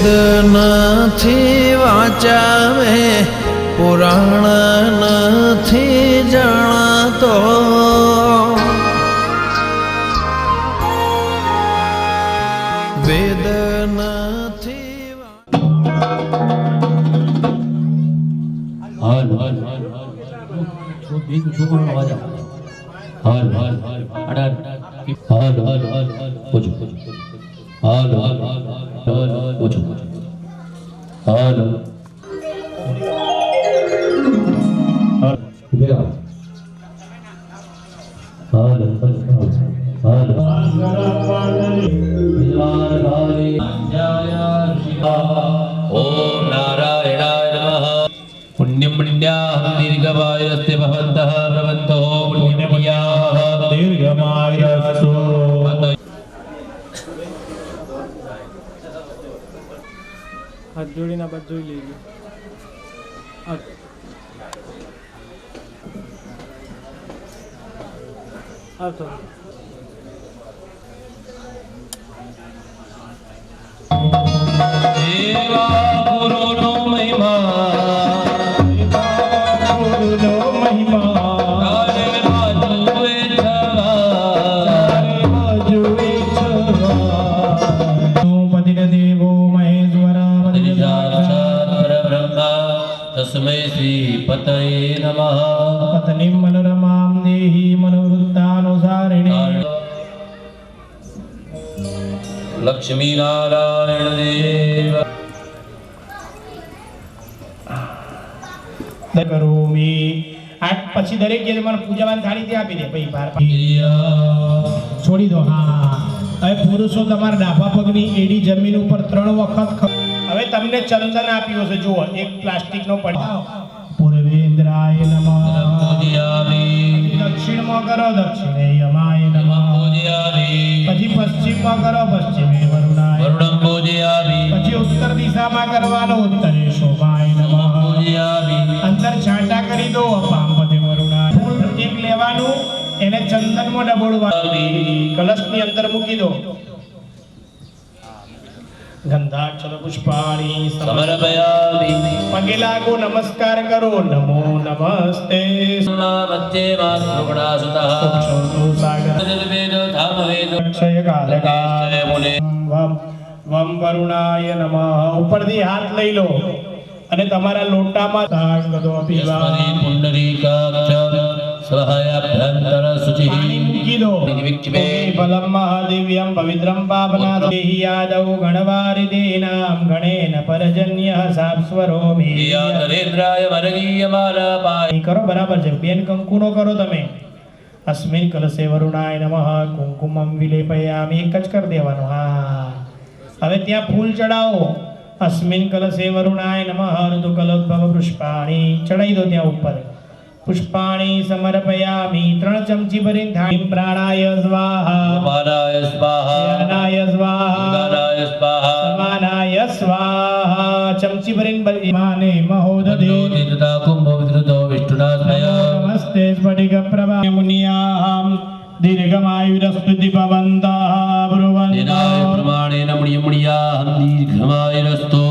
નથી વાંચાવે પુરાણ નથી જાણતો વેદ નથી હાલ હાલ હાલ બીજું છોકરો અવાજ હાલ હાલ હાલ અડાર હાલ હાલ હાલ પૂછો હાલ હાલ હાલ હાલ પૂછો હાલ બેરા હાલ હાલ ઓમ નારાયણાય નમઃ पुण्यं पुण्याः दीर्घमायुरस्य भवन्तः भवन्तो पुण्यपुण्याः दीर्घमायुरस्तु हाथ जोड़ीना बात जोई लेજો આવતો દેવા ગુરુનો મહિમા तस्मै श्री पतये नमः पत्नीं मनोरमां देहि मनोवृत्तानुसारिणे लक्ष्मी नारायण देव करोमि आज પછી દરેક જે મને પૂજાવાન થાળી ત્યાં આપી દે ભાઈ બાર છોડી દો હા હવે પુરુષો તમારા ડાબા પગની એડી જમીન ઉપર 3 વખત હવે તમને ચંદન આપ્યો છે જુઓ એક પ્લાસ્ટિકનો પડી પૂર્વેન્દ્રાય નમઃ પૂજયામિ દક્ષિણમાં કરો દક્ષિણે યમાય નમઃ પૂજયામિ પછી પશ્ચિમમાં કરો પશ્ચિમે વરુણાય વરુણં પૂજયામિ પછી ઉત્તર દિશામાં કરવાનો ઉત્તરે શોભાય નમઃ પૂજયામિ અંતર છાંટા કરી દો અપામપદે વરુણાય ફૂલ એક લેવાનું એને ચંદનમાં ડબોળવાનું કલશની અંદર મૂકી દો ગંધાક્ષર પુષ્પાણી સમર્પયામિ પગે લાગો નમસ્કાર કરો નમો નમસ્તે મધ્યે માતૃગુણાસુતઃ ક્ષૌતો સાગર વેદ ધામવેદ અક્ષય કાલકા મુને વમ વરુણાય નમઃ ઉપરથી હાથ લઈ લો અને તમારા લોટામાં તાંગદો પીવા યસ્મરી પુંડરીકાક્ષ સહાયાભ્યંતર શુચિ મૂકી દો વિવિક્ચિમે ફલમ મહાદિવ્યમ પવિત્રમ પાવના દેહી યાદવ ગણવારિદેનામ ગણેન પરજન્ય સાપસ્વરોમિ નરેન્દ્રાય વર્ગીયમાલા પાય કરો બરાબર છે બેન કંકુનો કરો તમે અસ્મિન કલશે વરુણાય નમઃ કુંકુમમ વિલેપયામિ એક જ કરી દેવાનો હા હવે ત્યાં ફૂલ ચડાવો અસ્મિન કલશે વરુણાય નમઃ ઋતુકલોદ્ભવ પુષ્પાણી ચડાવી દો ત્યાં ઉપર પુષ્પાણી સમર્પયામિ 3 ચમચી ભરીને થાળી પ્રાણાય સ્વાહા માનાય સ્વાહા યાનાય સ્વાહા ગાનાય સ્વાહા સમાનાય સ્વાહા ચમચી ભરીને માને મહોદધે તીર્થા કુંભ વિદ્રુતો વિષ્ણુના સ્મયા નમસ્તે સ્ફટિક પ્રભા મુનિયામ દીર્ઘમાયુરસ્તુતિ ભવन्तઃ દેનાય બ્રુવन्तઃ પ્રમાણેન મુણ્યમુણ્યાહં દીર્ઘમાયુરસ્તો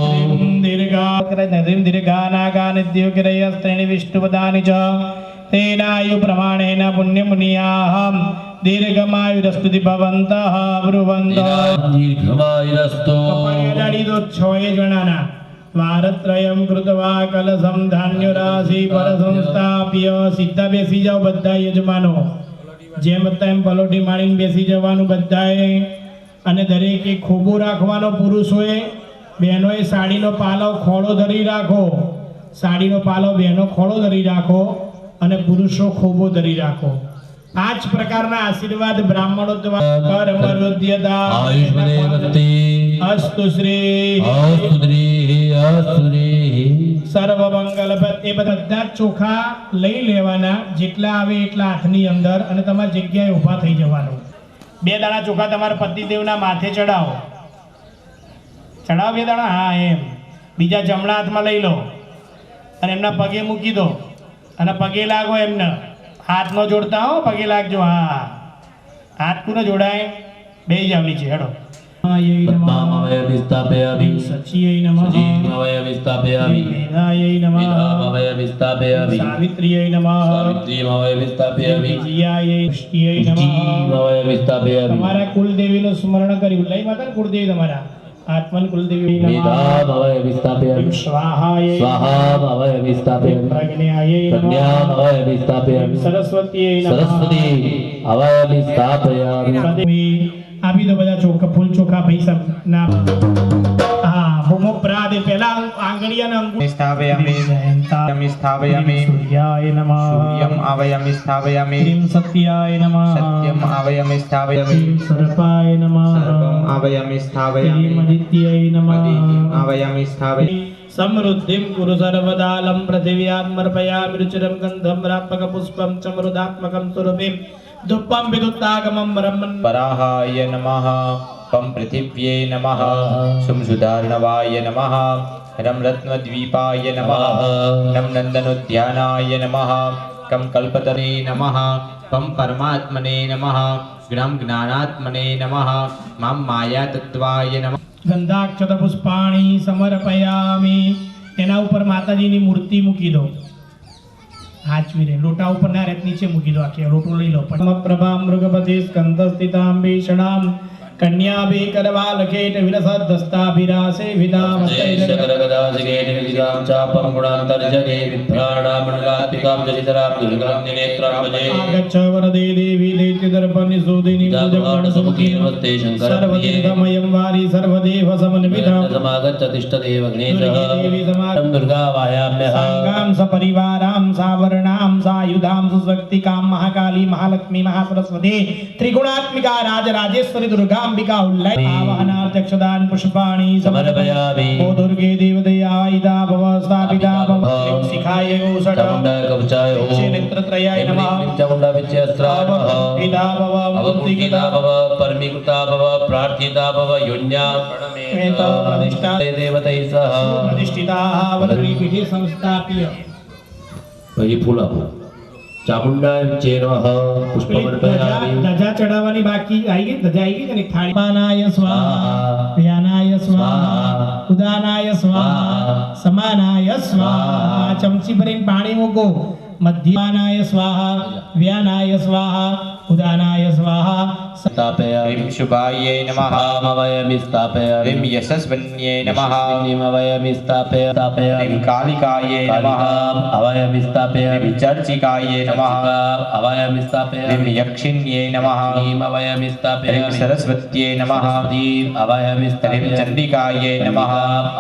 दीर्घानागानिद्योगिरयस्त्रीणि विष्णुपदानि च तेनायु प्रमाणेन पुण्यमुनियाहं दीर्घमायुरस्तुति भवन्तः ब्रुवन्तः દીર્ઘમાયુરસ્તો અડાડી દો 6 જણાના વારત્રયમ કૃતવા કલસમ ધાન્યરાશિ પરસંસ્થાપ્ય સીધા બેસી જાઓ બધા યજમાનો જેમ હતા એમ પલોઠી મારીને બેસી જવાનું બધાએ અને દરેકે ખોબો રાખવાનો પુરુષોએ બહેનોએ સાડીનો પાલો ખોળો ધરી રાખો સાડીનો પાલો બહેનો ખોળો ધરી રાખો અને પુરુષો ખોબો ધરી રાખો 5 પ્રકારના આશીર્વાદ બ્રાહ્મણો દ્વારા કર્મરુદ્ધ્યતા આયુષ્મદેવતે અસ્તુ શ્રી સર્વ મંગલ એ બધા ચોખા લઈ લેવાના જેટલા આવે એટલા હાથની અંદર અને તમારી જગ્યાએ ઊભા થઈ જવાનું 2 દાણા ચોખા તમારા પતિદેવના માથે ચડાવો 2 દાણા હા એમ બીજા જમણા હાથમાં લઈ લો અને એમના પગે મૂકી દો અને પગે લાગો એમને હાથ ન જોડતા હો પગે લાગજો હા હાથ કોને જોડાય બે જાવ નીચે હેડો પદ્માય નમઃ પદ્મામવયમિ સ્થાપયામિ સચ્યય નમઃ સચિમવયમિ સ્થાપયામિ મેધાય નમઃ મેધામવયમિ સ્થાપયામિ સાવિત્ર્ય નમઃ સાવિત્રીમવયમિ સ્થાપયામિ વિજયાય પુષ્ટિય નમઃ જીમવયમિ સ્થાપયામિ તમારા કુલદેવીનું સ્મરણ કર્યું લઈ માતા કુળદેવી તમારા આત્મન કુલદેવી નમઃ મેધામવયમિ સ્થાપયામિ સ્વાહાય સ્વાહામવયમિ સ્થાપયામિ પ્રજ્ઞાય નમઃ પ્રજ્ઞામવયમિ સ્થાપયામિ સરસ્વતીય નમઃ સરસ્વતી અવયમિ સ્થાપયામિ આપી દો બધા ચોખા ફૂલ ચોખા પૈસા ના હા ભૂમો પ્રાદે પહેલા આંગળીયાના અંગુઠા स्थापयामि यमि स्थापयामि સૂર્યાય નમઃ सूर्यम् आवयमि स्थापयामि શ્રીમ સત્યાય નમઃ सत्यम् आवयमि स्थापयामि શ્રીમ સર્પાય નમઃ सर्वम् आवयमि स्थापयामि શ્રીમ આદિત્યાય નમઃ मदीयम् आवयमि स्थापयामि સમૃદ્ધિમ કુરુ સર્વદાલમ પૃથિવ્યાત્મર્પયામિ રુચિરમ ગંધમ રાત્મક પુષ્પમ ચ મૃદાત્મકમ સુરભિમ ધુપ્પમ વિદુત્તાગમમ બ્રહ્મન वराहाय नमः पं पृथिव्यै नमः सुंसुधार्णवाय नमः रं रत्नद्वीपाय नमः नं नन्दनोद्यानाय नमः कं कल्पतरे नमः पं परमात्मने नमः ज्ञं ज्ञानात्मने नमः मां मायातत्त्वाय नमः ગંધાક્ષત પુષ્પાણી સમર્પયામિ એના ઉપર માતાજીની મૂર્તિ મૂકી દો હાચવી રે લોટા ઉપર ના રેત નીચે મૂકી દો આખી લોટો લઈ લો પ્રભા મૃગપતિ સ્કંદ સ્થિતામ ભીષણામ કન્યાભી કરવાલકેટ વિરસદસ્તાભિરાસે વિદામસ્તૈ શકરગદાસિકેટ વિદિતાં ચાપં ગુણાંતર્જગે વિભ્રાણામણગાત્મિકાં જલિતરાં દુર્ગાં નિનેત્રાં ભજે આગચ્છ વરદે દેવી દૈત્ય દર્પણિ સુદિની જાગવાણ સુમુખી નમસ્તે શંકરપ્રિયે સર્વતીર્થમયં વારી સર્વદેવ સમન્વિતમ સમાગચ્છ તિષ્ઠદેવ દેવી અગ્નેશ સમારં દુર્ગા વાયામ્યઃ સાંગામ સપરિવારામ સાવરણામ સાયુધામ સુશક્તિકામ મહાકાલી મહાલક્ષ્મી મહાસરસ્વતી ત્રિગુણાત્મિકા રાજરાજેશ્વરી દુર્ગાંબિકા ઉલ્લય આવાહનાર્થક્ષદાન પુષ્પાણી સમર્પયામિ ઓ દુર્ગે દેવદયાયિતા ભવ સ્થાપિતા ભવ શિખાય ગૌષઢ ચામુંડા કવચાય ઓમ નેત્રત્રયાય નમઃ ચામુંડા વિચ્યસ્ત્રાય પિતા ભવ અવમૂર્તિતા ભવ પરમીકૃતા ભવ પ્રાર્થિતા ભવ યોન્યા વેત પ્રતિષ્ઠા દેવતૈ સહ પ્રતિષ્ઠિતા વલ્લી પીઠે સંસ્થાપ્ય પછી ફૂલ આપો ચામુંડા ચેનઃ પુષ્પમર્પયામિ ધજા ચડાવવાની બાકી આવી ગઈ ધજા આવી ગઈ ને થાળી પાનાય સ્વાહા વ્યાનાય સ્વાહા ઉદાનાય સ્વાહા સમાનાય સ્વાહા ચમચી ભરીને પાણી મૂકો મધ્યાનાય સ્વાહા વ્યાનાય સ્વાહા ઉદાનાય સ્વાહા સ્થાપયામિ ह्रीं शुभायै नमः સ્થાપયામિ સ્થાપયામિ ह्रीं यशस्वन्यै नमः નિમવયામિ સ્થાપયામિ ह्रीं कालिकायै नमः અવયામિ સ્થાપયામિ ह्रीं चर्चिकायै नमः અવયામિ સ્થાપયામિ ह्रीं यक्षिण्यै नमः નિમવયામિ ह्रीं સ્થાપયામિ सरस्वत्यै नमः અવયામિ ह्रीं સ્થાપયામિ चण्डिकायै नमः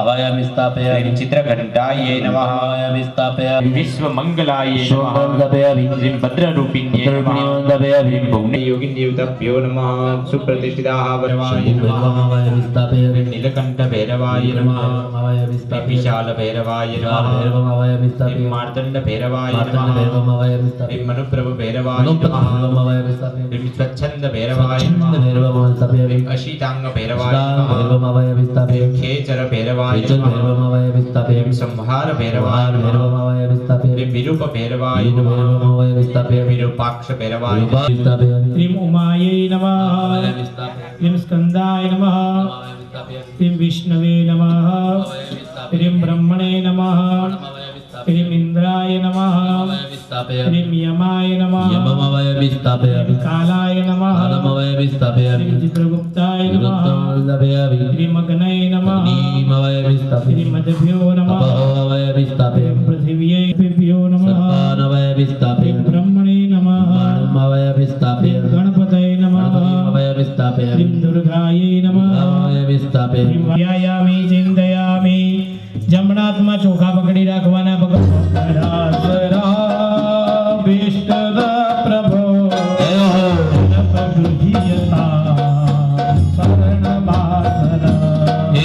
અવયામિ સ્થાપયામિ ह्रीं चित्रघण्टायै नमः અવયામિ સ્થાપયામિ ह्रीं विश्वमङ्गलायै नमः શોભંગભયામિ ह्रीं भद्ररूपिण्यै नमः ભદ્રરૂપિण्યવંદભયામિ ह्रीं भौम्ययोगिन्देवताभ्यो नमः सुप्रतिष्ठिताः वरवाय नमः અવયામિ સ્થાપયામિ नीलकण्ठभैरवाय नमः અવયામિ સ્થાપયામિ विशालभैरवाय नमः ભૈરવમ અવયામિ ह्रीं સ્થાપયામિ मार्तण्डभैरवाय માર્તંડ नमः ભૈરવમ અવયામિ ह्रीं સ્થાપયામિ मनुप्रभभैरवाय મનુપ્રભમ नमः અવયામિ સ્થાપયામિ ह्रीं स्वच्छन्दभैरवाय છંદ नमः ભૈરવમ સ્થાપયામિ ह्रीं अशीताङ्गभैरवाय સ્નાન नमः ભૈરવમ અવયામિ સ્થાપયામિ ह्रीं खेचरभैरवाय વિચન नमः ભૈરવમ અવયામિ સ્થાપયામિ ह्रीं संहारभैरवाय વાર नमः ભૈરવમ અવયામિ સ્થાપયામિ ह्रीं विरूपभैरवाय વિરૂપ नमः ભૈરવમ અવયામિ સ્થાપયામિ विरूपाक्षभैरवाय नमः વિરૂપાક્ષ સ્થાપયામિ શ્રીમ ઉમાयै નમઃ અવયામિ સ્થાપયામિ શ્રીમ સ્કંદાય નમઃ અવયામિ સ્થાપયામિ શ્રીમ વિષ્ણવે નમઃ અવયામિ સ્થાપયામિ શ્રીમ બ્રહ્મણે નમઃ અવયામિ સ્થાપયામિ શ્રીમ ઇન્દ્રાય નમઃ અવયામિ સ્થાપયામિ શ્રીમ યમાય નમઃ યમમ અવયામિ સ્થાપયામિ કાલાય નમઃ કાલમ અવયામિ સ્થાપયામિ શ્રીમ ચિત્રગુપ્તાય નમઃ વિરુદ્ધમ સ્થાપયામિ શ્રીમ અગ્નય નમઃ અગ્નિમ અવયામિ સ્થાપયામિ શ્રીમ મદભ્યો નમઃ અપઃ અવયામિ સ્થાપયામિ પૃથિવ્यै ભ્યો નમઃ સર્પાન અવયામિ શ્રીમ સ્થાપયામિ બ્રહ્મણે નમઃ બાણમ અવયામિ સ્થાપયામિ ગણપતય નમઃ અવયામિ સ્થાપયામિ શ્રીમ દુર્ગાयै નમઃ અવયામિ સ્થાપયામિ વ્યાયામી ચિંતયામી જમણા હાથમાં ચોખા પકડી રાખવાના ભગવાન પ્રભો જય હો હે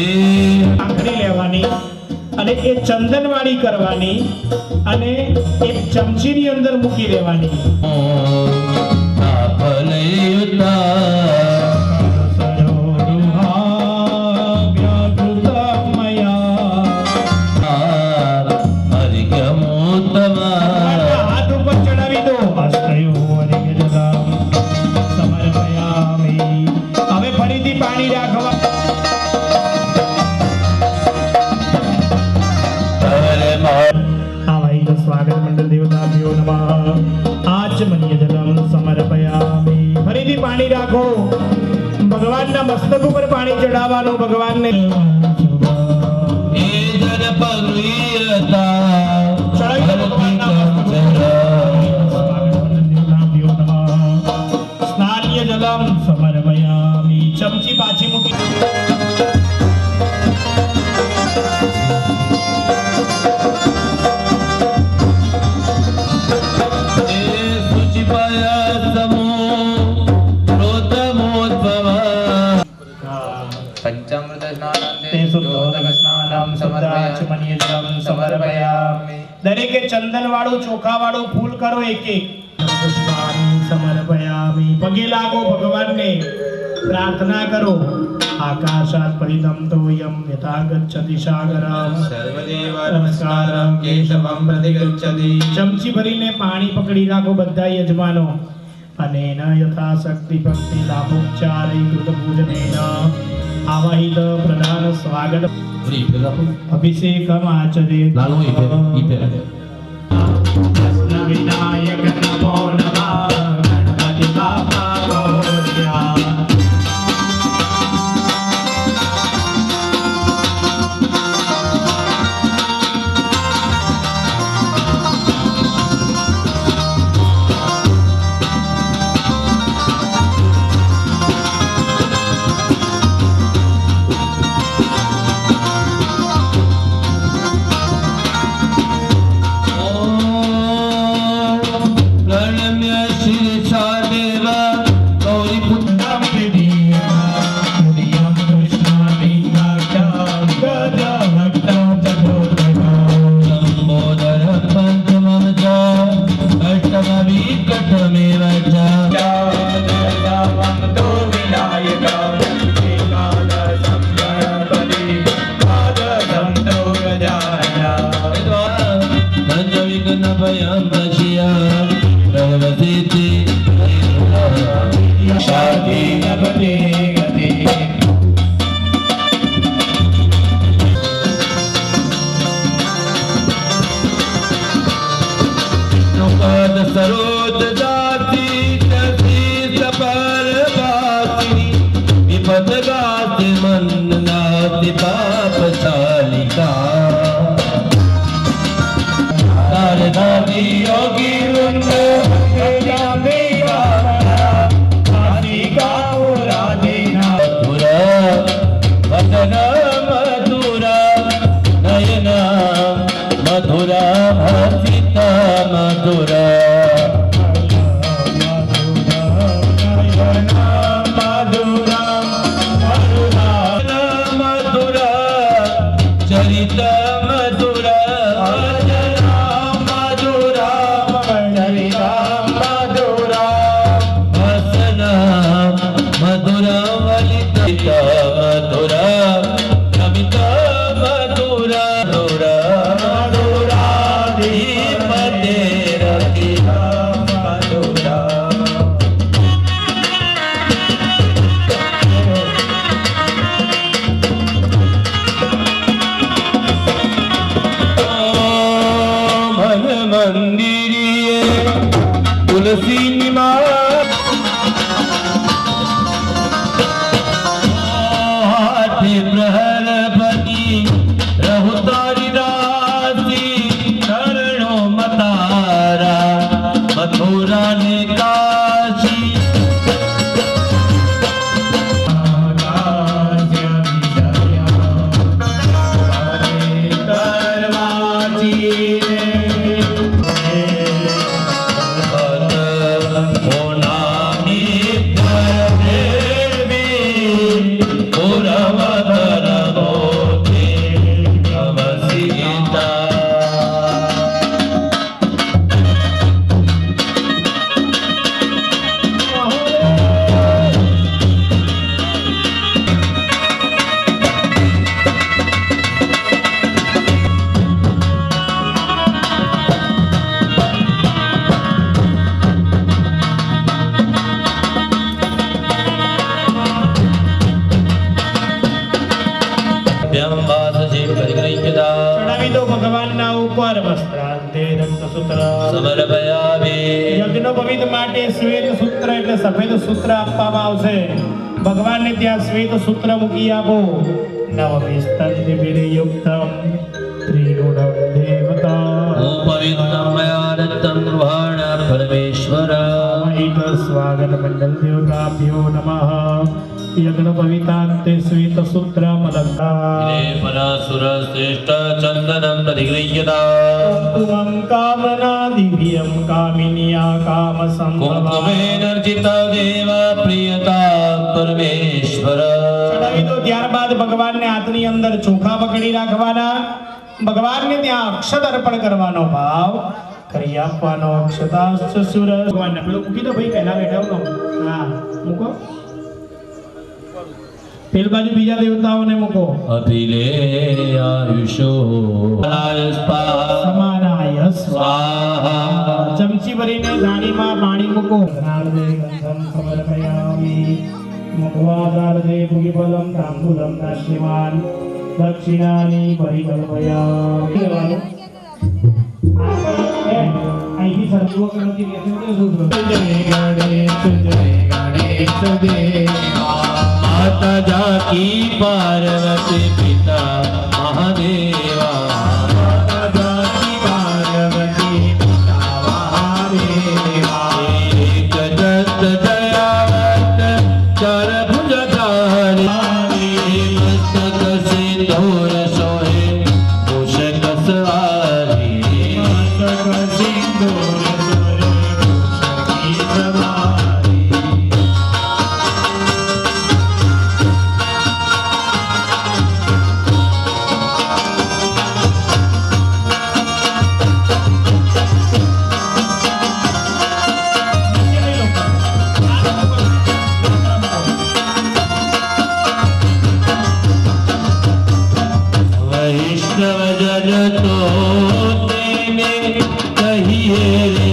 આંગળી લેવાની અને એ ચંદનવાળી કરવાની અને એક ચમચીની અંદર મૂકી દેવાની હાથ ઉપર ચડાવી દો સમર્પયામિ હવે ફરીથી પાણી રાખવા પાણી રાખો ભગવાનના મસ્તક ઉપર પાણી ચડાવવાનું ભગવાનને એ જન પગલીયતા ચડાવી દો ભગવાનના મસ્તક ઉપર. સ્નાન્ય જલમ સમર્પયામિ. ચમચી પાછી મૂકી પંચામૃત તે શુદ્ધોદક સ્નાનમ સમર્પયામિ. સમર્પયામિ. દરેકે ચંદન વાળું ચોખા વાળું ફૂલ કરો એક એક. પુષ્પાણિ સમર્પયામિ. પગે લાગો ભગવાનને પ્રાર્થના કરો. આકાશાત પરિદમ તોયમ યથા ગચ્છતિ સાગરમ સર્વદેવ નમસ્કારમ કેશવમ પ્રતિગચ્છતિ. ચમચી ભરીને પાણી પકડી રાખો બધા યજમાનો. અનેન યથાશક્તિ ભક્તિ લાભોપચારે કૃત પૂજનેન આવાહિત પ્રધાન સ્વાગત પૂરી ફેર આપો. અભિષેકમ આચરે. લાલો ઈ ફેર. વિનાયક નમો નમઃ. ગણપતિ બાપા મોર્યા. સરોજ દાતી તસી સપર બાતી વિપદ ગાતી મન નાતી પાપ ચાલિકા તારે દાદી યોગી વૃંદ મધુરા ભસિતા મધુરા ભગવાનના ઉપર વસ્ત્રાંતે રક્તસૂત્ર સમર્પયામિ. યજ્ઞોપવીત માટે શ્વેત સૂત્ર એટલે સફેદ સૂત્ર આપવામાં આવશે. ભગવાનને ત્યાં શ્વેત સૂત્ર મૂકી આપો. નવમિસ્તંદિવિરયુક્તમ ત્રિગુણમ દેવતા ઓમ પવિત્રમ મયા દત્તમ ગૃહાણ પરમેશ્વર મહિત સ્વાગત મંડલ દેવતાભ્યો નમઃ. યજ્ઞ પવિતાંતે શ્વેત સૂત્ર મલંકાર પરાસુર શ્રેષ્ઠ ચંદનમ પ્રતિગૃહ્યતા તુમં કામના દિવ્યમ કામિન્યા કામ સંભવા કુંકુમેનર્જિત દેવ પ્રિયતા પરમેશ્વર. ચડાવી દો. ત્યારબાદ ભગવાનને હાથની અંદર ચોખા પકડી રાખવાના. ભગવાનને ત્યાં અક્ષત અર્પણ કરવાનો ભાવ કરી આપવાનો. અક્ષતાશ્ચ સુર ભગવાનને પેલું મૂકી દો ભાઈ, પહેલા બેઠા હા મૂકો. પેલી બાજુ બીજા દેવતાઓને મૂકો. અભિલે આયુષો સમાનાય સ્વાહા. ચમચી ભરીને ધાણીમાં પાણી મૂકો. નારદે ગંધમ સમર્પયામિ મુખવાદારદે ભુગીફલમ તાંબૂલમ નાશ્યમાન દક્ષિણાની પરિકલ્પયામિ. લેવાનું. અહીંથી સરખું કરવાથી બેસે તો શું થયું? જય ગણેશ જય ગણેશ દેવા. માતા જાકી પાર્વતી પિતા મહાદેવા. માતા જાતિ પાર્વતી પિતા મહાદેવા. એક દત્ત દયાવંત ચાર ભુજધારી. મસ્તક સિંદૂર સોહે મૂષક સવારી. મસ્તક સિંદૂર સોહે મૂષકી સવારી. વૈષ્ણવજન તો તેને કહીએ રે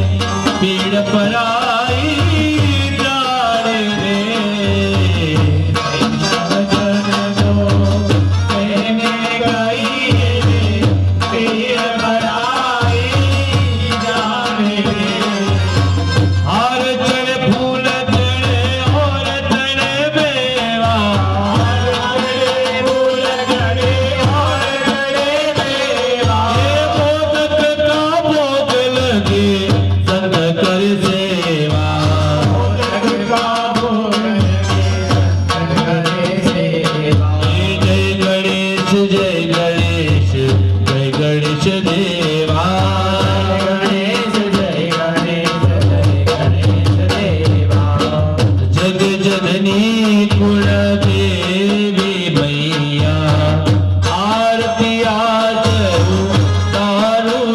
પીડ પરાઈ જાણે રે. વૈષ્ણવજન તો તેને કહીએ રે પીડ પરાઈ જાણે રે. હાર ચણ ફૂલ ચણે ઓર ચણે બેવા. મોદક કા ભોગ લગે સંત કર સેવા. જય ગણેશ જય ગણેશ જય ગણેશ દેવા. જગ જનની કુળ દેવી મૈયા. આરતી આચરું તારું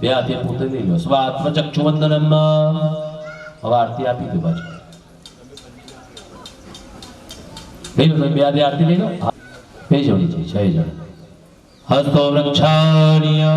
બે હાથે પોતે લઈ લો. સ્વાત્મચક્ષુવંદનમ. હવે આરતી આપી દો બાજુ. લઈ લો બે હાથે આરતી લઈ લો. બે જણી છે, 6 જણ. હસ્તો વૃક્ષાણ્ય.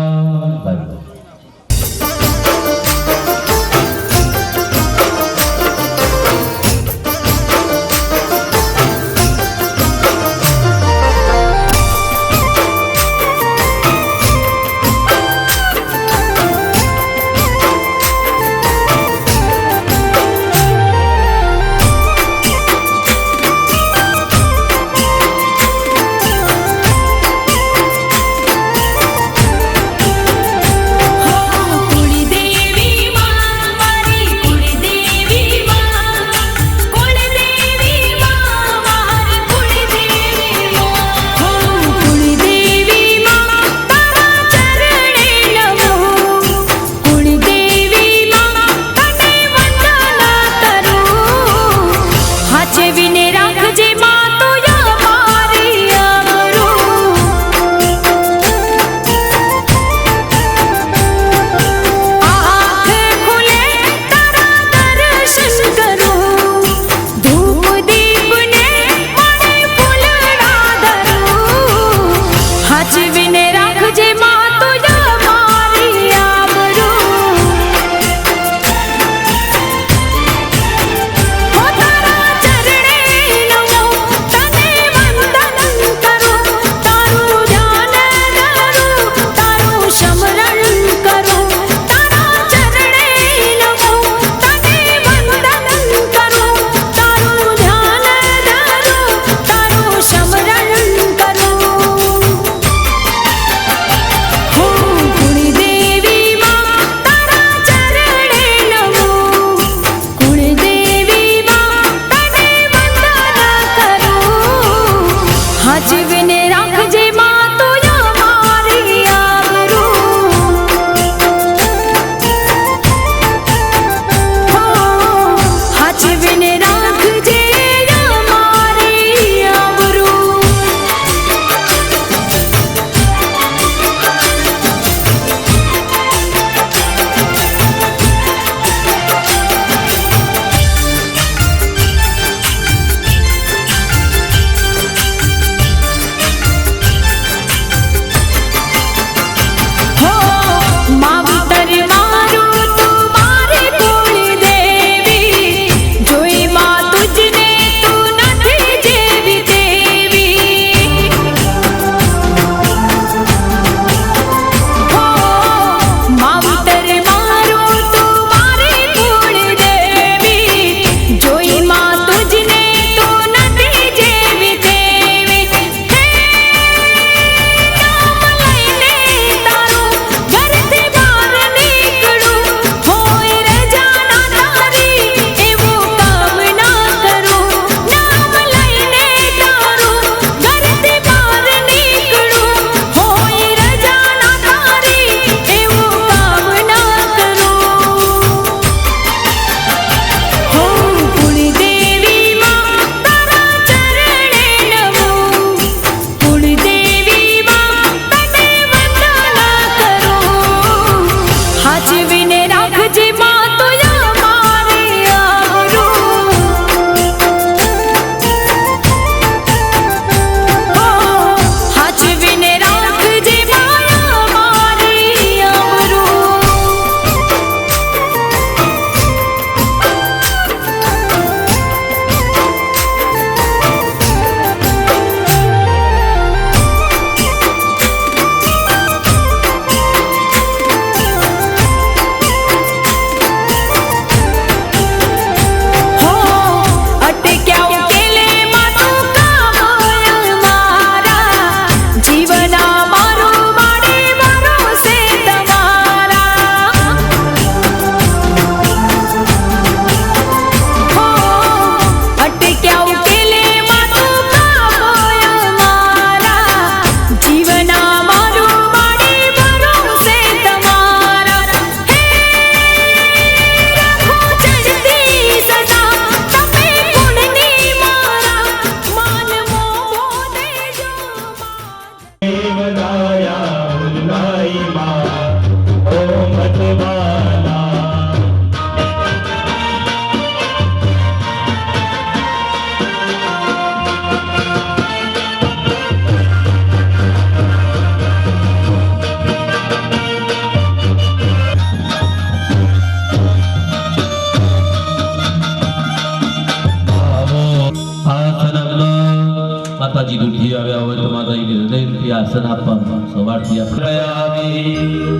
માતાજી દૂરથી આવ્યા હોય તો માતાજીને હૃદયથી આસન આપવાનું સવારથી આપણે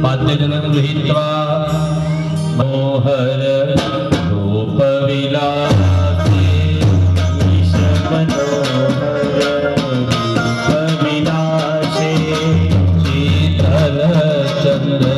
પાદ્યજનમ ગૃહીત્વા મોહર રૂપ વિલાસે શીતલ ચંદ્ર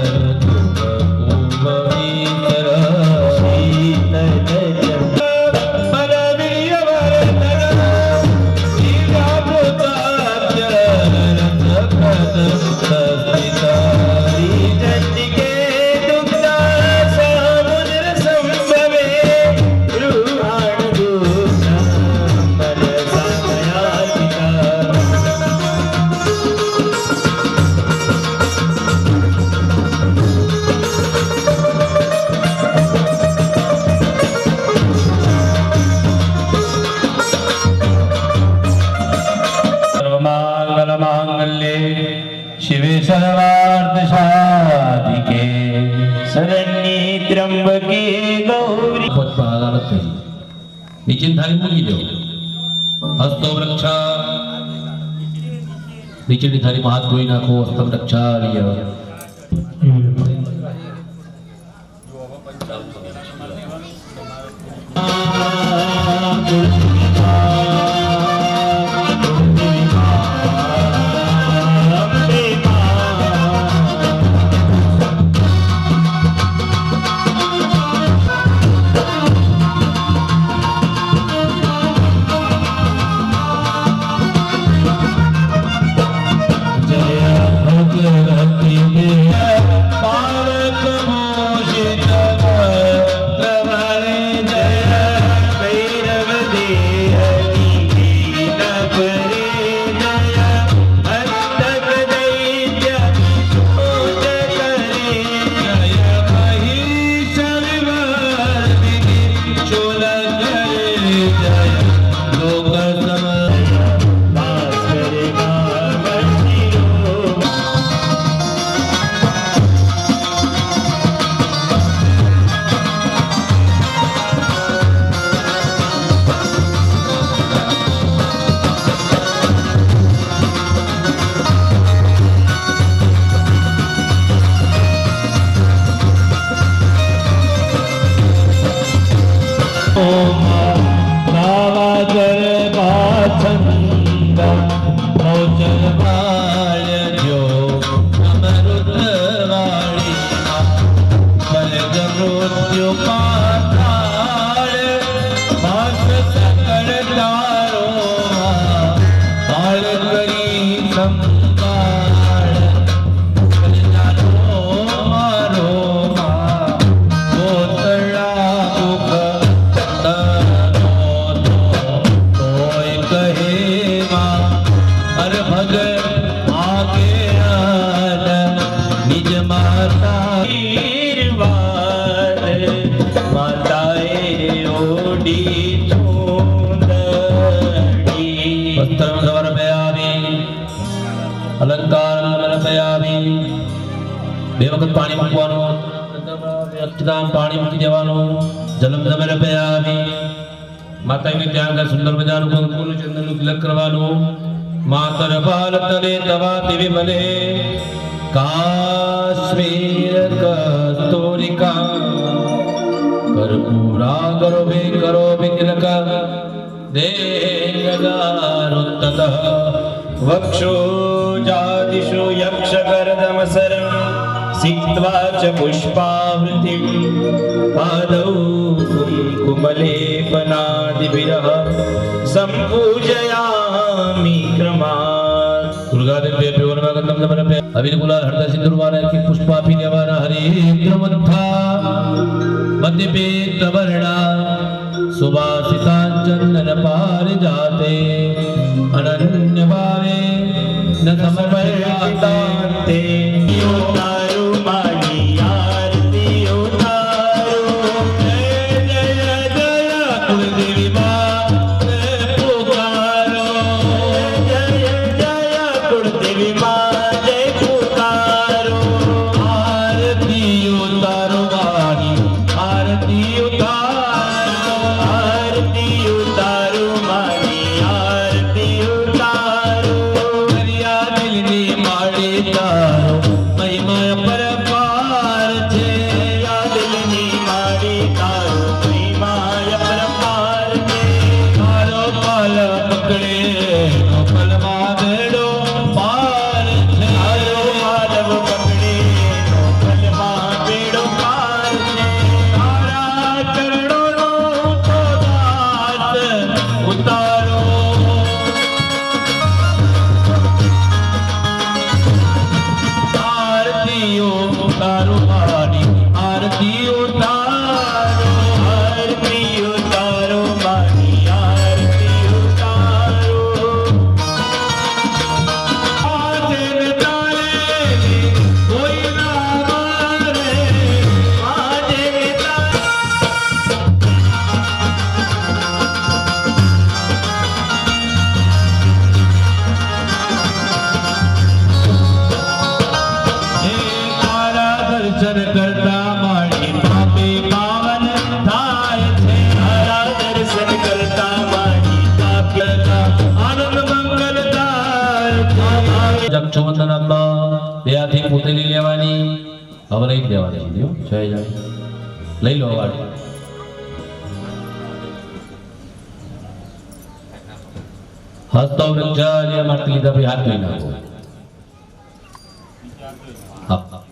शिवे सर्वार्थ साधिके शरण्ये त्र्यंबके गौरी નીચે થાળી મૂકી દો હસ્તો વૃક્ષા નીચેની થાળીમાં હાથ ધોઈ નાખો હસ્તમ રક્ષાર્ય બે વખત પાણી મૂકવાનું અક્ષતાન પાણી મૂકી દેવાનું જલમ સમર્પયામિ માતાજીને ત્યાં આગળ સુંદર મજાનું કંકુનું ચંદનનું તિલક કરવાનું માતર બાલ તલે તવાતિ વિમલે કાશ્મીર કસ્તૂરિકા કર્પૂરા કરોભે તિલક દેહગારુત્તતઃ वक्षोजादिषु यक्षकर्दमसरं सिक्त्वा च पुष्पावृतिं पादौ कुङ्कुमलेपनादिभिरः सम्पूजयामि क्रमात् दुर्गादेव्यो नमः गन्धं समर्पयामि अबीर गुलाल हरदर सिंदूरवाना की पुष्पापि देवाना हरिद्रमन्था मध्यपेतवर्णा सुवासिताञ्चन्दन पारिजाते अनन्य भावे न समर्पयाते उतारो मागी आरती उतारो जय जय जय कुलदेवी मां पुकारो जय जय कुलदेवी मां जय पुकारो आरती उतारो वाणी आरती आरती उतारो मागी आरती उतारो કચ્છો વંદનામાં બે હાથી પોતેલી લેવાની હવે લઈ જ દેવાની જય જય લઈ લો વાળી હસ્તો વૃક્ષાલ્ય માટી લીધા ભાઈ હાથ લઈ નાખો હા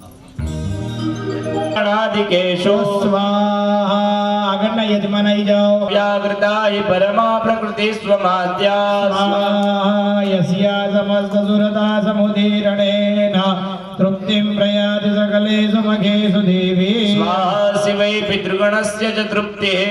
અનાદિકેશો સ્વાહા આગળના યજમાન આવી જાઓ વ્યાવૃતાય પરમા પ્રકૃતિ સ્વમાદ્યા સ્વાહા યસ્યા સમસ્ત સુરતા સમુદીરણેન તૃપ્તિમ પ્રયાતિ સકલેષુ મખેષુ દેવી સ્વાહા શિવૈ પિતૃગણસ્ય ચ તૃપ્તિઃ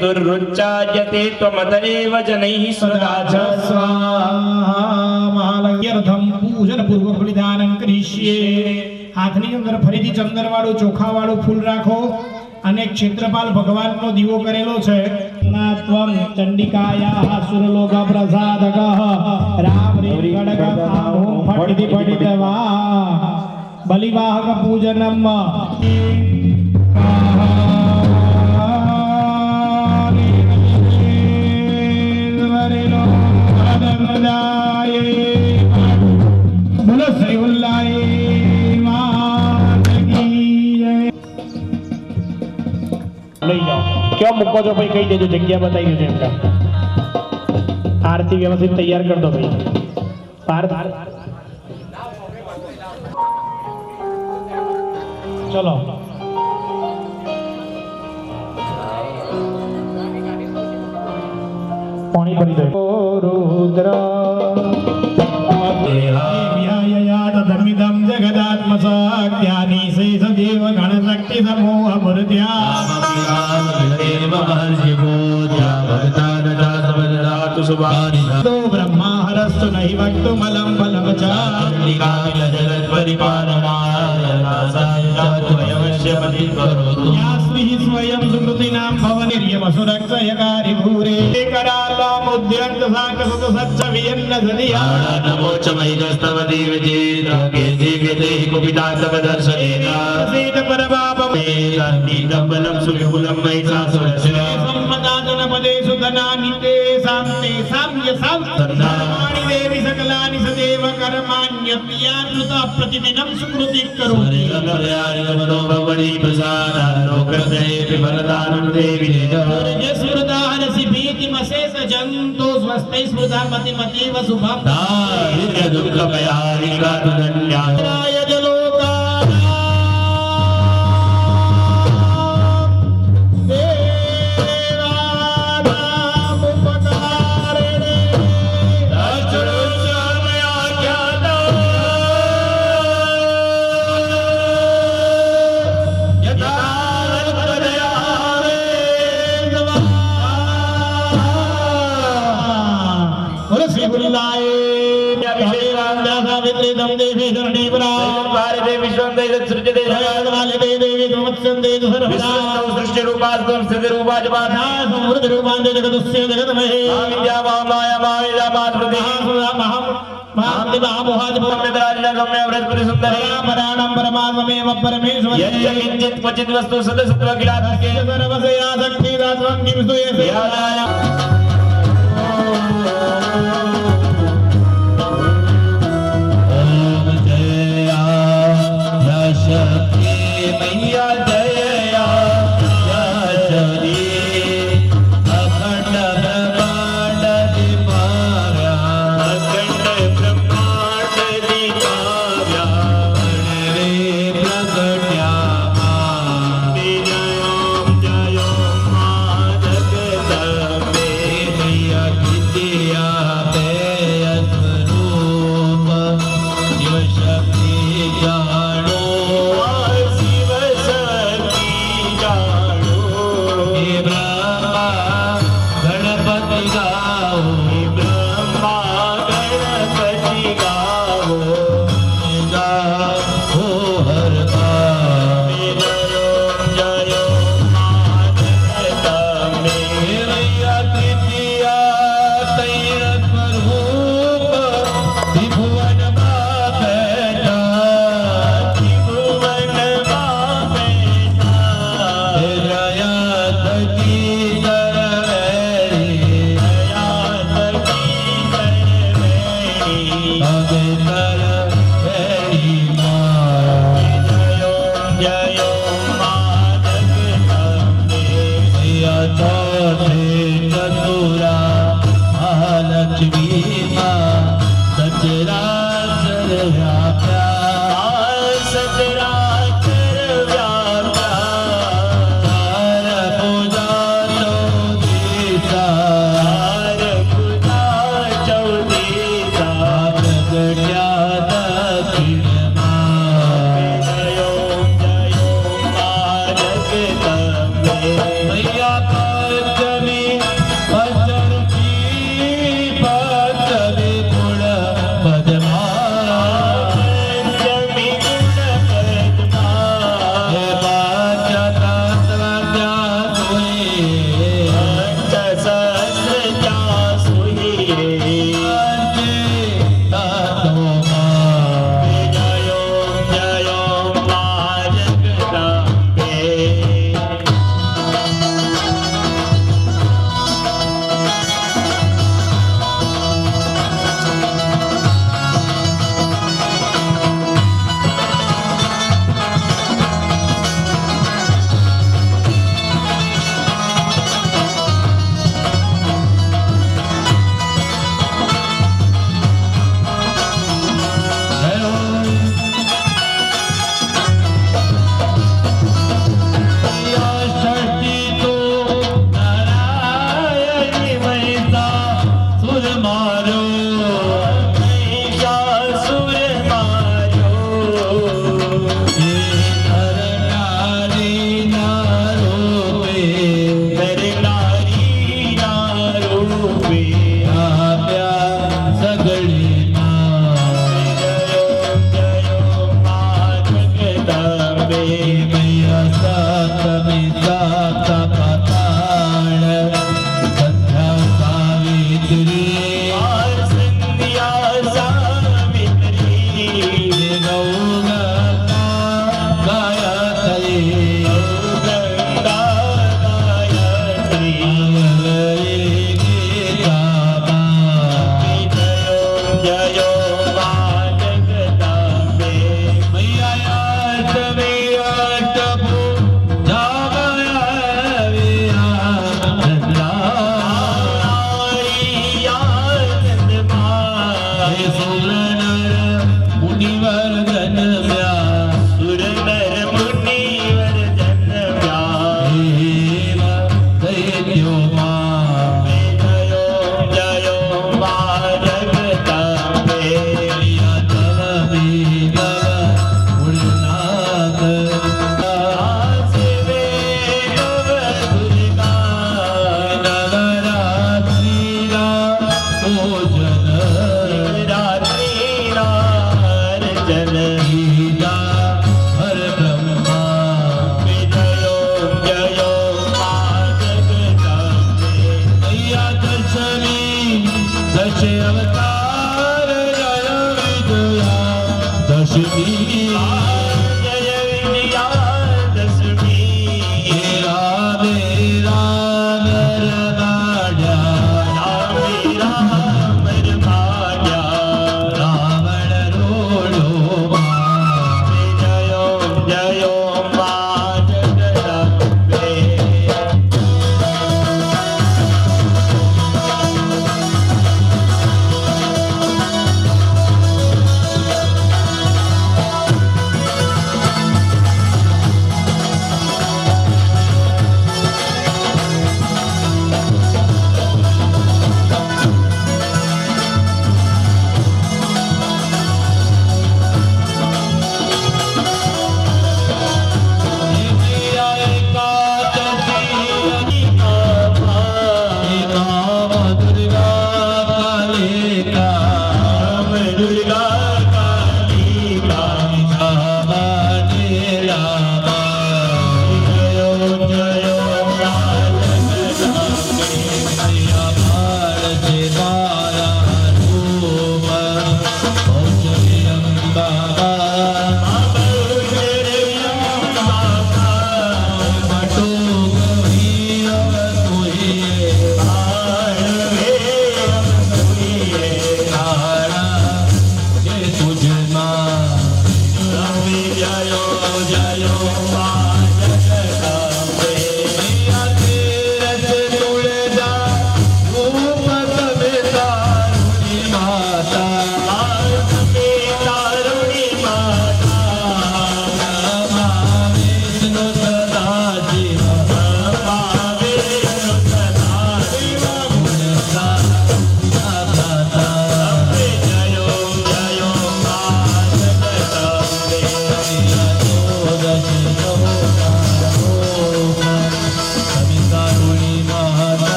દુર્રુચ્ચાયતે ત્વમતૈવ જનૈઃ સદા ચ સ્વાહા મહાલયર્થમ પૂજન પૂર્વક વિધાનં કરિષ્યે હાથની અંદર ફરીથી ચંદન વાળું ચોખા વાળું ફૂલ રાખો અને ક્ષેત્રપાલ ભગવાનનો દીવો કરેલો છે નાત્વમ ચંડિકાયા સુરલોક પ્રસાદક રામ રીમ ખડગ આહું ફટિતિ ફટિતવા બલિવાહક પૂજનમ બોલો શ્રી ઉલ્લાય લઈ જાઓ ક્યાં મૂકો છો ભાઈ કહી દેજો જગ્યા બતાવી દેજો એમ આરતી વ્યવસ્થિત તૈયાર કરી દો ભાઈ ચલો પાણી ભરી દો રુદ્ર ધર્મિદમ જગદાત્મસાજ્ઞાની શેષદેવ ગણશક્તિ સમૂહ મૂર્ત્યા બ્રહ્મા હરસ્તુ નહીં વક્તુ મલમ બલમ ચાશ્રી સ્વયં સુકૃતિનામ ભવનિર્યમસુરક્ષયકારી ભૂરે કરાલામુદ્યંત સાંક સુત સચ્ચ વિયન્ન સદિયા નમો ચ મૈગસ્તવ દેવજેત કેજે કુપિતાતવ દર્શનેના સીત પરબાપમે નીતમ બલમ સુવિપુલમ મૈસાસુરસ્ય સંમદાન પદે સુધનાનિતે સામ્તે સામ્ય સામ સર્વાણી દેવી સકલાની સદેવ કર્માણ્યપ્યાનૃત પ્રતિદિનમ સુકૃતિ કરોતિ મનો ભવની પ્રસાદ લોકદે વિભરદાનં દેવી જય સુરદારસી ભીતિ મશેષ જંતો સ્વસ્તૈ સ્મૃતા મતિ મતિ વસુભમ દારિદ્ર્ય દુઃખ ભયારિકા ધન્યા રાય જલોકા वस्तु सदसत्व गिलात्मके सर्वसया शक्ति रात्वं किंसुयसे जय गौरा महालक्ष्मी माँ सचराचर व्याप्या सचराचर व्याप्या चार पूजा चौदीसा पूजा चौदीसा प्रगट्या दक्षिण मैया पंचमी पंचमी पंचमी गुण पद्मा पंचमी गुण पद्मा हे पांच तत्व ज्ञान सोई पंच सहस्र ज्ञान सोई पंच तत्व जयो जयो मां जगदम्बे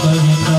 Thank you.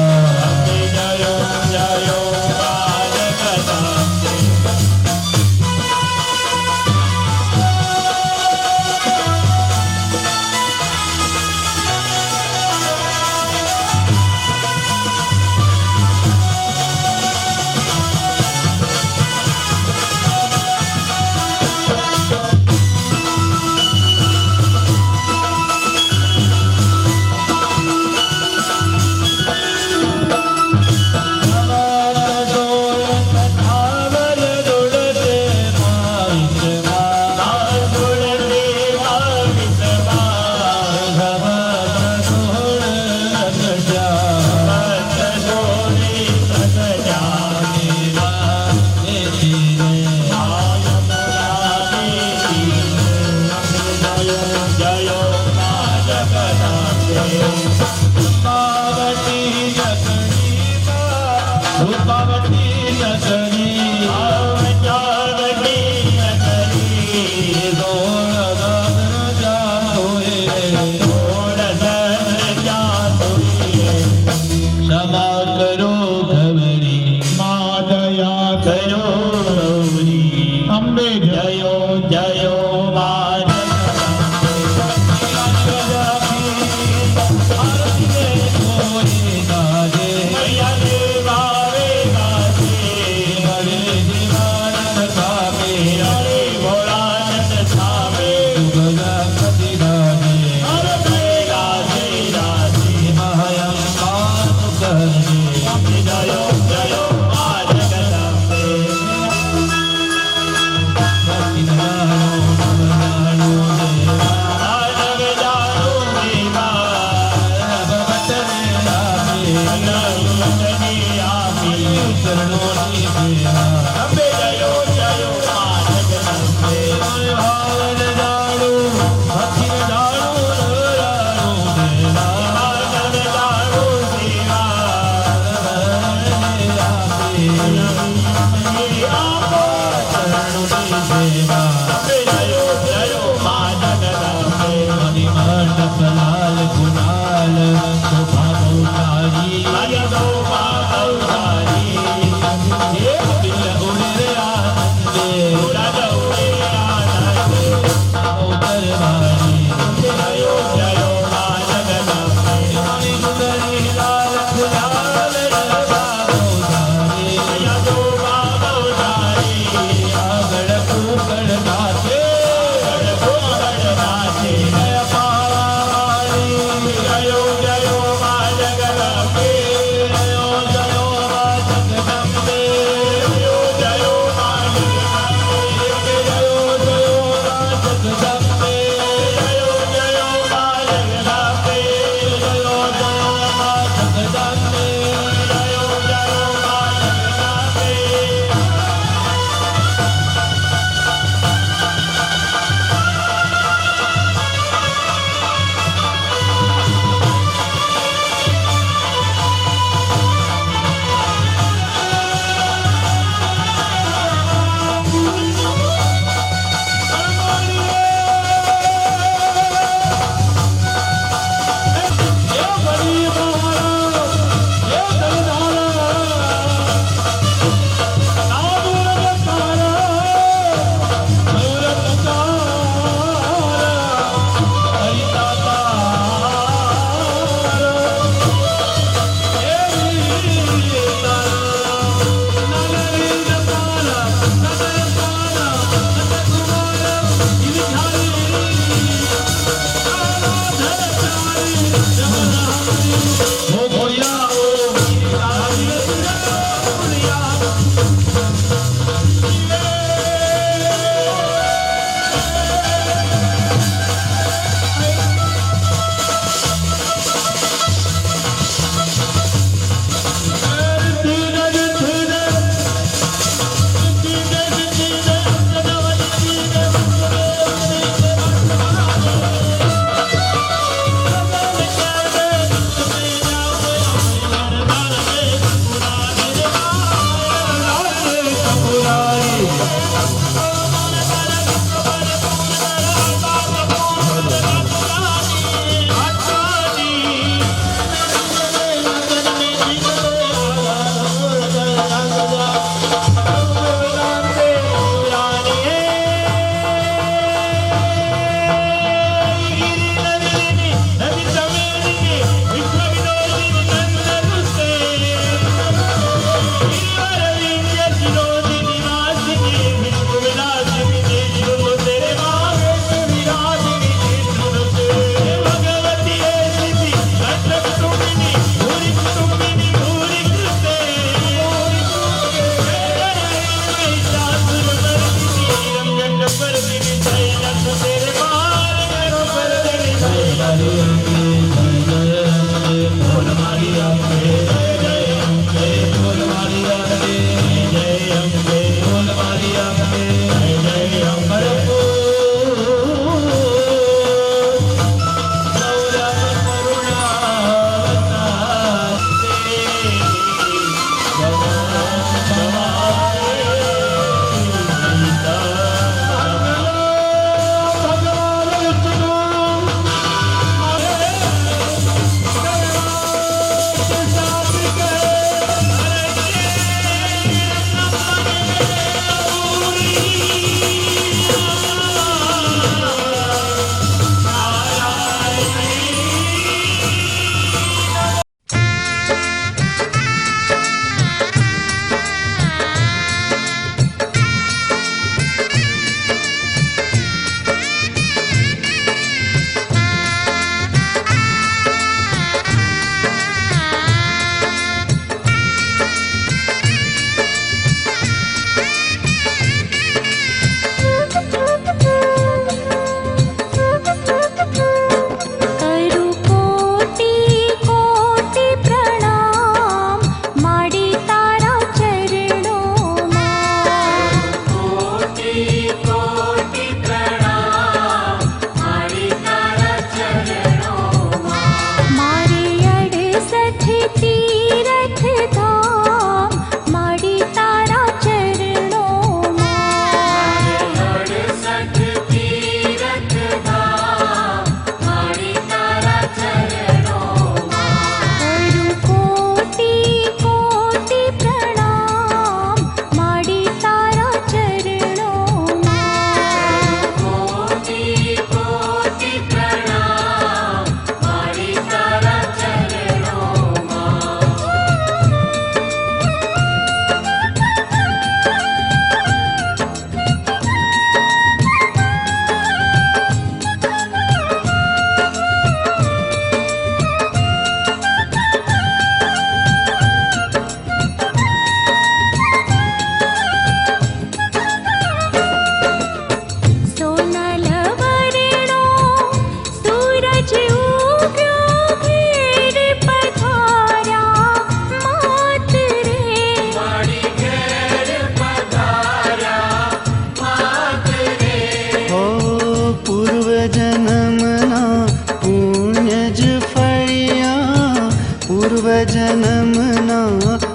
पूर्व जन्मना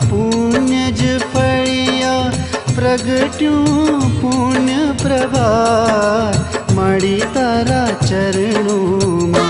पुण्य ज फळिया प्रगट्यूं पुण्य प्रभात मळी तारा चरणों मां।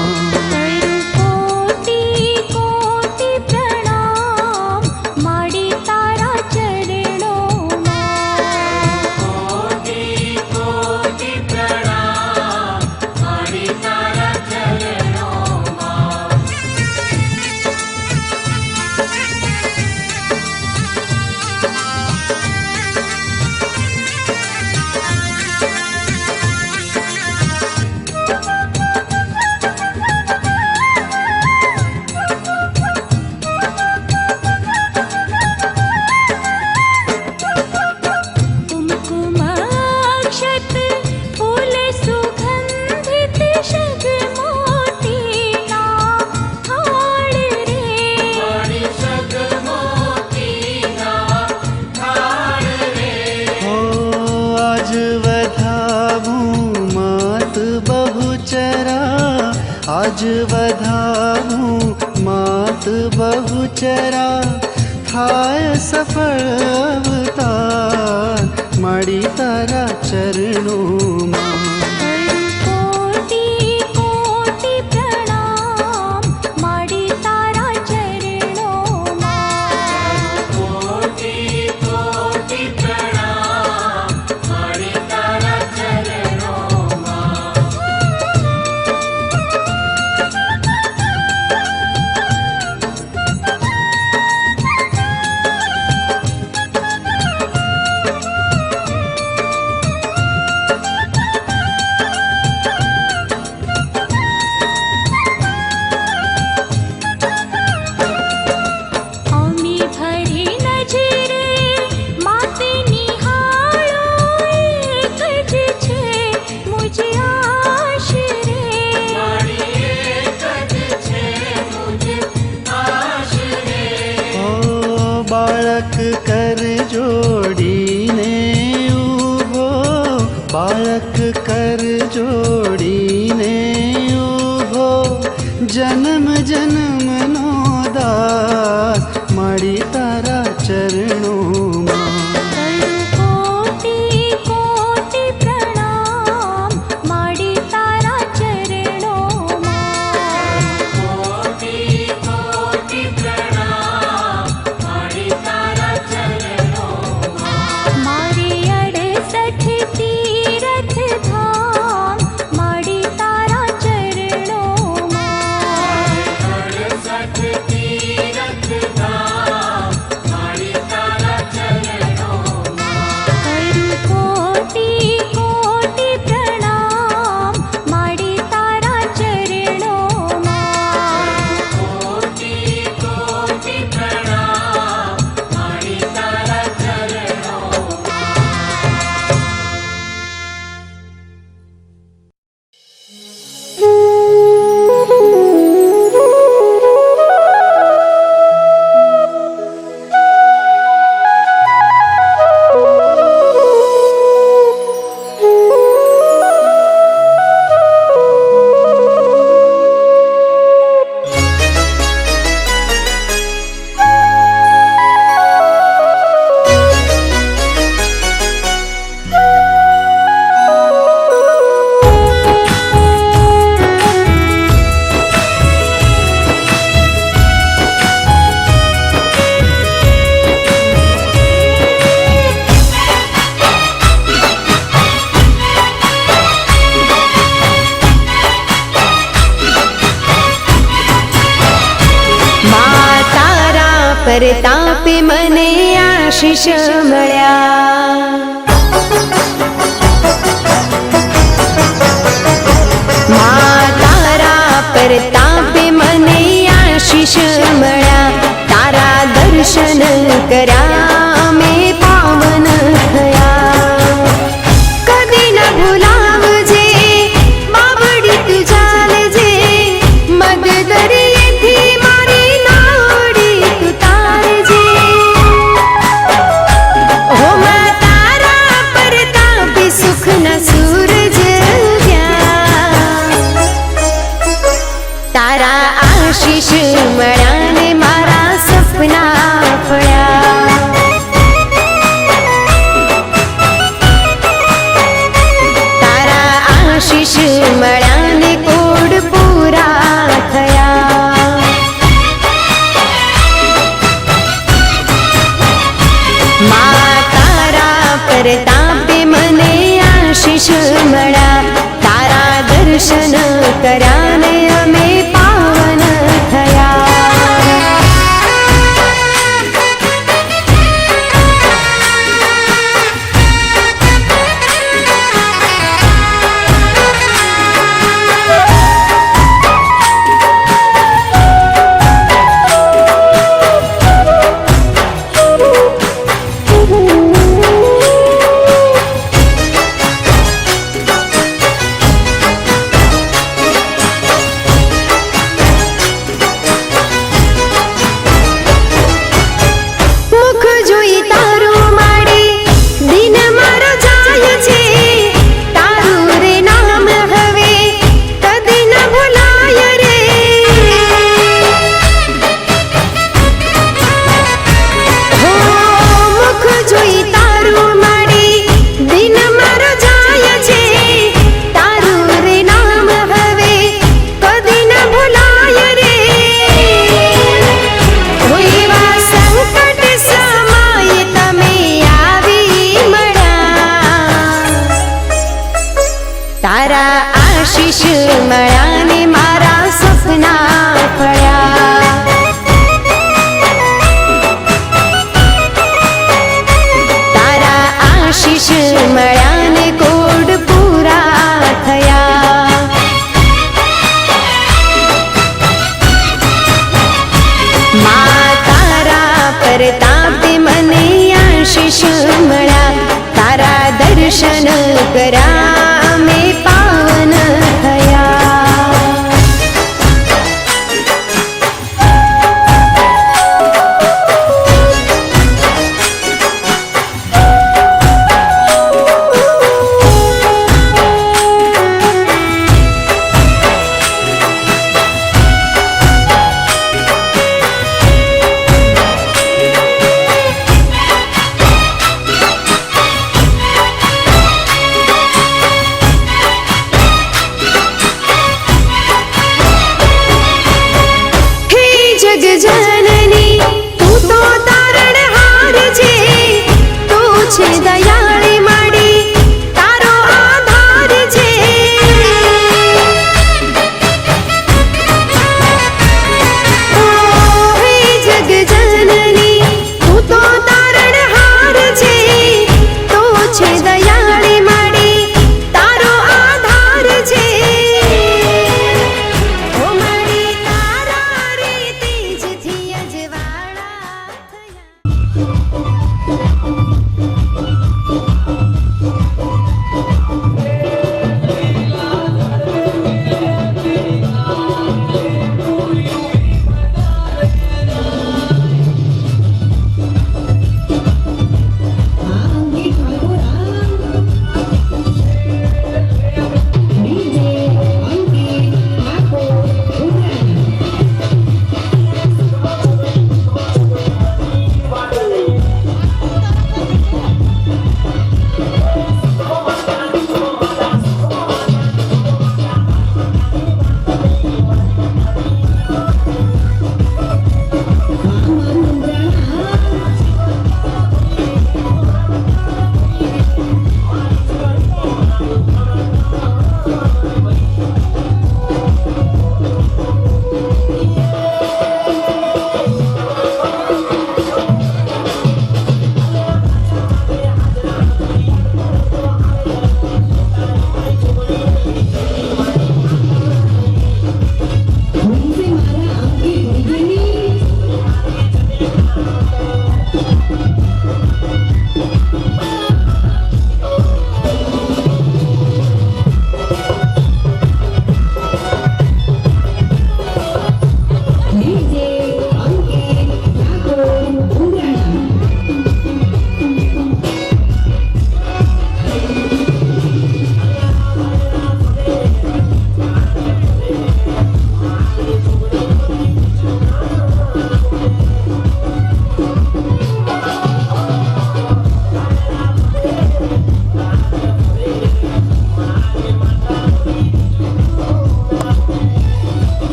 आज वधाऊं मात बहुचरा थाय सफल अवतार मळी तारा चरणों मां। बाळक कर जोडीने उभो, बाळक कर जोडीने उभो, जन्म जन्मनो दास मळी तारा चरणों मां। परतापे मने आशीष मळ्या, तारा परतापे मने आशीष मळ्या, तारा दर्शन कर्या मे पावन थया। कधी न भुलावजे बाबडी तुझ्या लजे, मद दरियेथी मारी नावडी तू तारजे। हो मा तारा परतापे सुख न सूरज द्या, तारा आशीष मळ्याने मारा પ્રતાપે મને આશીષ મળ્યા તારા દર્શન કર્યા ને અમે પાવન થયા તારા આશીષ મળ્યા ને મારા સપના ફળ્યા તારા આશીષ મળ્યા ને કોડ પૂરા થયા મા તારા પ્રતાપે મને આશીષ મળ્યા તારા દર્શન કર્યા મેં પાવન થયા જનની તું તો તારણહાર છે તું છે દયા